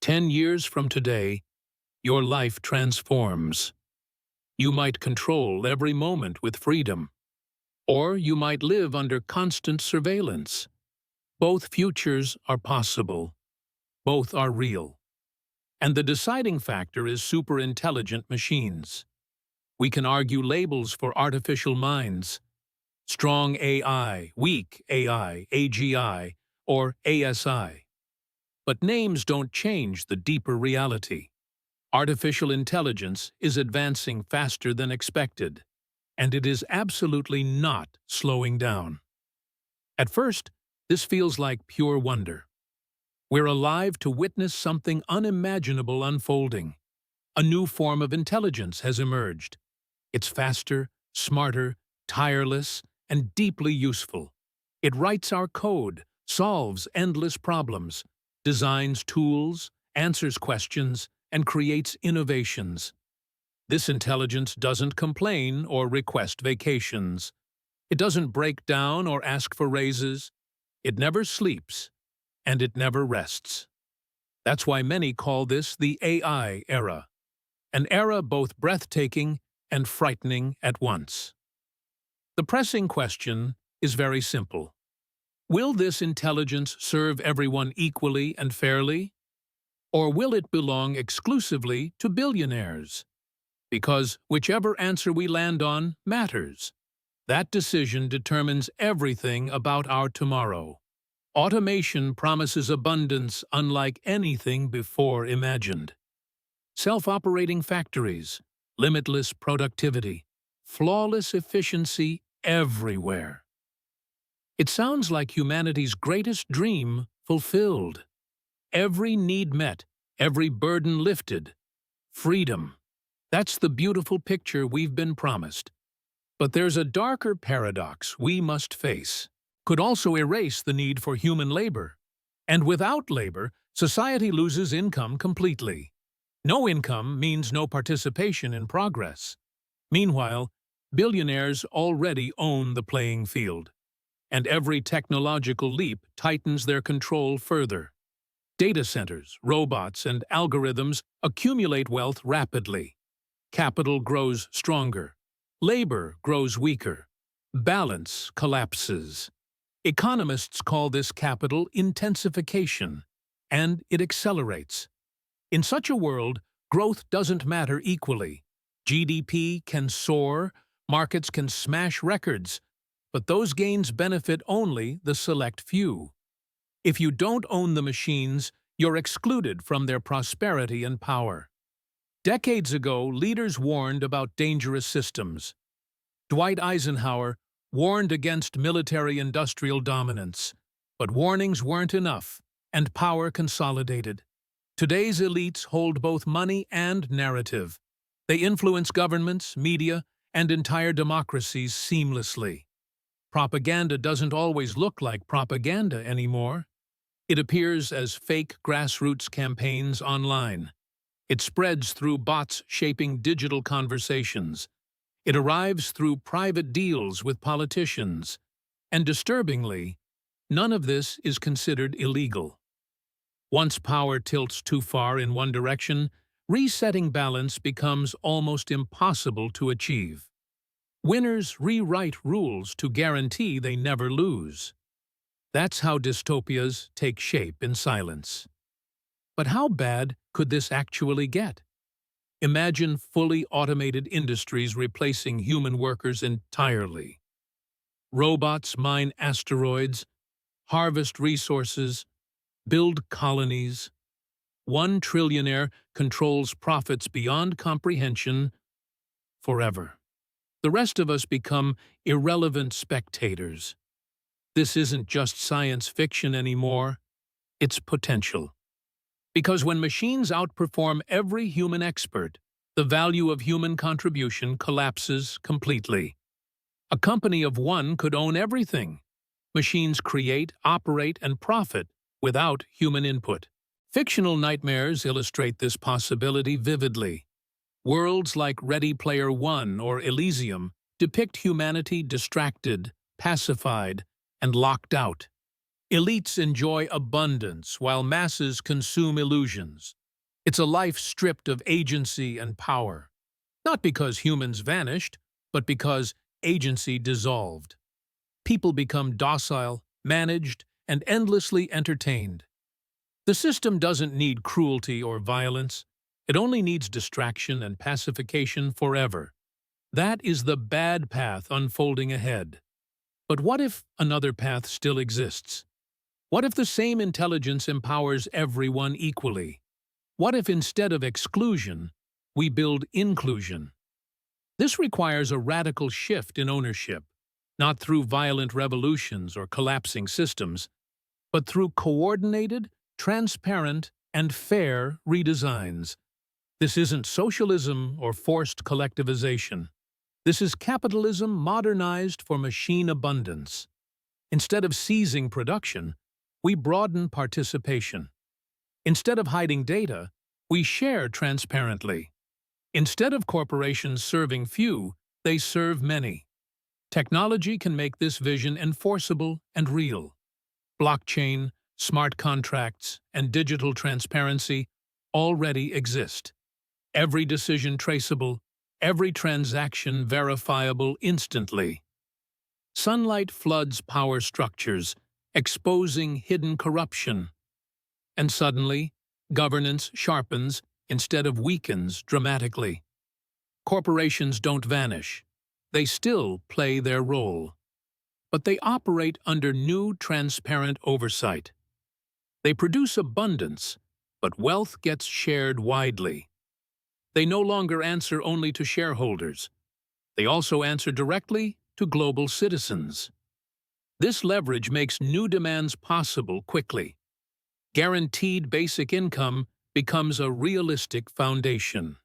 10 years from today, your life transforms. You might control every moment with freedom, or you might live under constant surveillance. Both futures are possible. Both are real. And the deciding factor is superintelligent machines. We can argue labels for artificial minds: strong AI, weak AI, AGI, or ASI. But names don't change the deeper reality. Artificial intelligence is advancing faster than expected, and it is absolutely not slowing down. At first, this feels like pure wonder. We're alive to witness something unimaginable unfolding. A new form of intelligence has emerged. It's faster, smarter, tireless, and deeply useful. It writes our code, solves endless problems, designs tools, answers questions, and creates innovations. This intelligence doesn't complain or request vacations. It doesn't break down or ask for raises. It never sleeps, and it never rests. That's why many call this the AI era, an era both breathtaking and frightening at once. The pressing question is very simple. Will this intelligence serve everyone equally and fairly? Or will it belong exclusively to billionaires? Because whichever answer we land on matters. That decision determines everything about our tomorrow. Automation promises abundance unlike anything before imagined. Self-operating factories, limitless productivity, flawless efficiency everywhere. It sounds like humanity's greatest dream fulfilled. Every need met, every burden lifted. Freedom. That's the beautiful picture we've been promised. But there's a darker paradox we must face. Could also erase the need for human labor. And without labor, society loses income completely. No income means no participation in progress. Meanwhile, billionaires already own the playing field, and every technological leap tightens their control further. Data centers, robots, and algorithms accumulate wealth rapidly. Capital grows stronger. Labor grows weaker. Balance collapses. Economists call this capital intensification, and it accelerates. In such a world, growth doesn't matter equally. GDP can soar, markets can smash records, but those gains benefit only the select few. If you don't own the machines, you're excluded from their prosperity and power. Decades ago, leaders warned about dangerous systems. Dwight Eisenhower warned against military-industrial dominance, but warnings weren't enough, and power consolidated. Today's elites hold both money and narrative. They influence governments, media, and entire democracies seamlessly. Propaganda doesn't always look like propaganda anymore. It appears as fake grassroots campaigns online. It spreads through bots shaping digital conversations. It arrives through private deals with politicians. And disturbingly, none of this is considered illegal. Once power tilts too far in one direction, resetting balance becomes almost impossible to achieve. Winners rewrite rules to guarantee they never lose. That's how dystopias take shape in silence. But how bad could this actually get? Imagine fully automated industries replacing human workers entirely. Robots mine asteroids, harvest resources, build colonies. One trillionaire controls profits beyond comprehension forever. The rest of us become irrelevant spectators. This isn't just science fiction anymore, it's potential. Because when machines outperform every human expert, the value of human contribution collapses completely. A company of one could own everything. Machines create, operate, and profit without human input. Fictional nightmares illustrate this possibility vividly. Worlds like Ready Player One or Elysium depict humanity distracted, pacified, and locked out. Elites enjoy abundance while masses consume illusions. It's a life stripped of agency and power. Not because humans vanished, but because agency dissolved. People become docile, managed, and endlessly entertained. The system doesn't need cruelty or violence. It only needs distraction and pacification forever. That is the bad path unfolding ahead. But what if another path still exists? What if the same intelligence empowers everyone equally? What if instead of exclusion, we build inclusion? This requires a radical shift in ownership, not through violent revolutions or collapsing systems, but through coordinated, transparent, and fair redesigns. This isn't socialism or forced collectivization. This is capitalism modernized for machine abundance. Instead of seizing production, we broaden participation. Instead of hiding data, we share transparently. Instead of corporations serving few, they serve many. Technology can make this vision enforceable and real. Blockchain, smart contracts, and digital transparency already exist. Every decision traceable, every transaction verifiable instantly. Sunlight floods power structures, exposing hidden corruption. And suddenly, governance sharpens instead of weakens dramatically. Corporations don't vanish. They still play their role. But they operate under new, transparent oversight. They produce abundance, but wealth gets shared widely. They no longer answer only to shareholders. They also answer directly to global citizens. This leverage makes new demands possible quickly. Guaranteed basic income becomes a realistic foundation.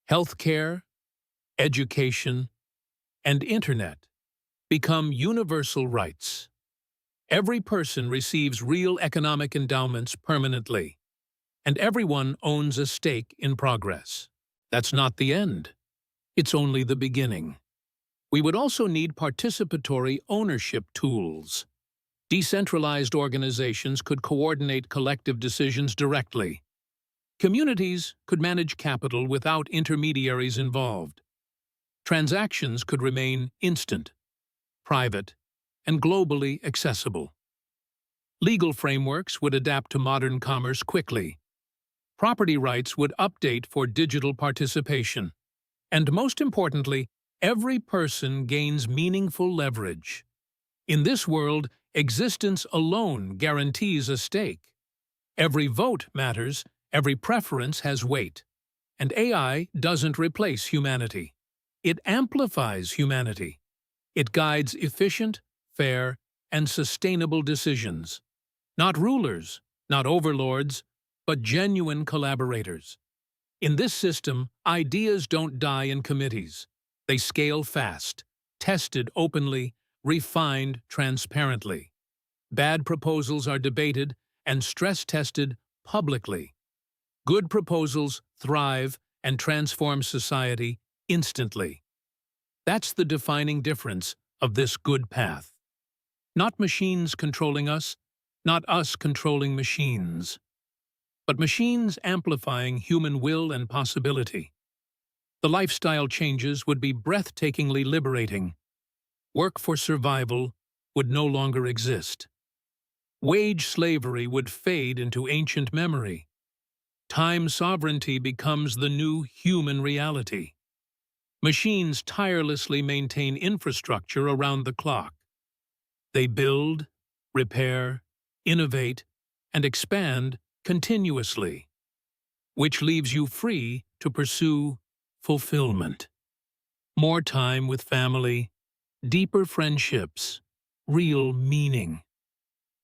Healthcare, education, and internet become universal rights. Every person receives real economic endowments permanently, and everyone owns a stake in progress. That's not the end. It's only the beginning. We would also need participatory ownership tools. Decentralized organizations could coordinate collective decisions directly. Communities could manage capital without intermediaries involved. Transactions could remain instant, private, and globally accessible. Legal frameworks would adapt to modern commerce quickly. Property rights would update for digital participation. And most importantly, every person gains meaningful leverage. In this world, existence alone guarantees a stake. Every vote matters, every preference has weight. And AI doesn't replace humanity. It amplifies humanity. It guides efficient, fair, and sustainable decisions. Not rulers, not overlords, but genuine collaborators. In this system, ideas don't die in committees. They scale fast, tested openly, refined transparently. Bad proposals are debated and stress-tested publicly. Good proposals thrive and transform society instantly. That's the defining difference of this good path. Not machines controlling us, not us controlling machines, but machines amplifying human will and possibility. The lifestyle changes would be breathtakingly liberating. Work for survival would no longer exist. Wage slavery would fade into ancient memory. Time sovereignty becomes the new human reality. Machines tirelessly maintain infrastructure around the clock. They build, repair, innovate, and expand continuously, which leaves you free to pursue fulfillment. More time with family, deeper friendships, real meaning.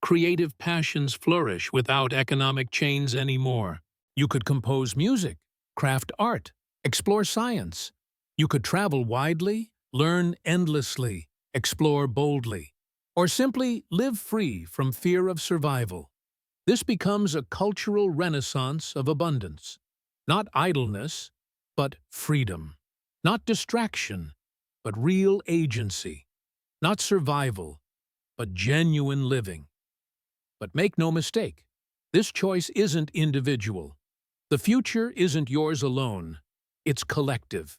Creative passions flourish without economic chains anymore. You could compose music, craft art, explore science. You could travel widely, learn endlessly, explore boldly, or simply live free from fear of survival. This becomes a cultural renaissance of abundance. Not idleness, but freedom. Not distraction, but real agency. Not survival, but genuine living. But make no mistake, this choice isn't individual. The future isn't yours alone, it's collective.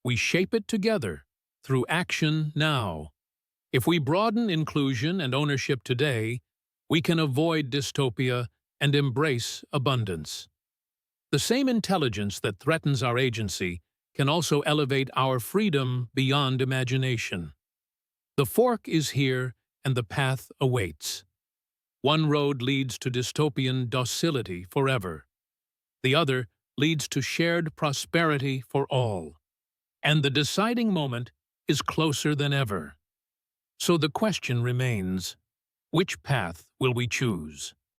We shape it together, through action now. If we broaden inclusion and ownership today, we can avoid dystopia and embrace abundance. The same intelligence that threatens our agency can also elevate our freedom beyond imagination. The fork is here and the path awaits. One road leads to dystopian docility forever. The other leads to shared prosperity for all. And the deciding moment is closer than ever. So the question remains, which path will we choose?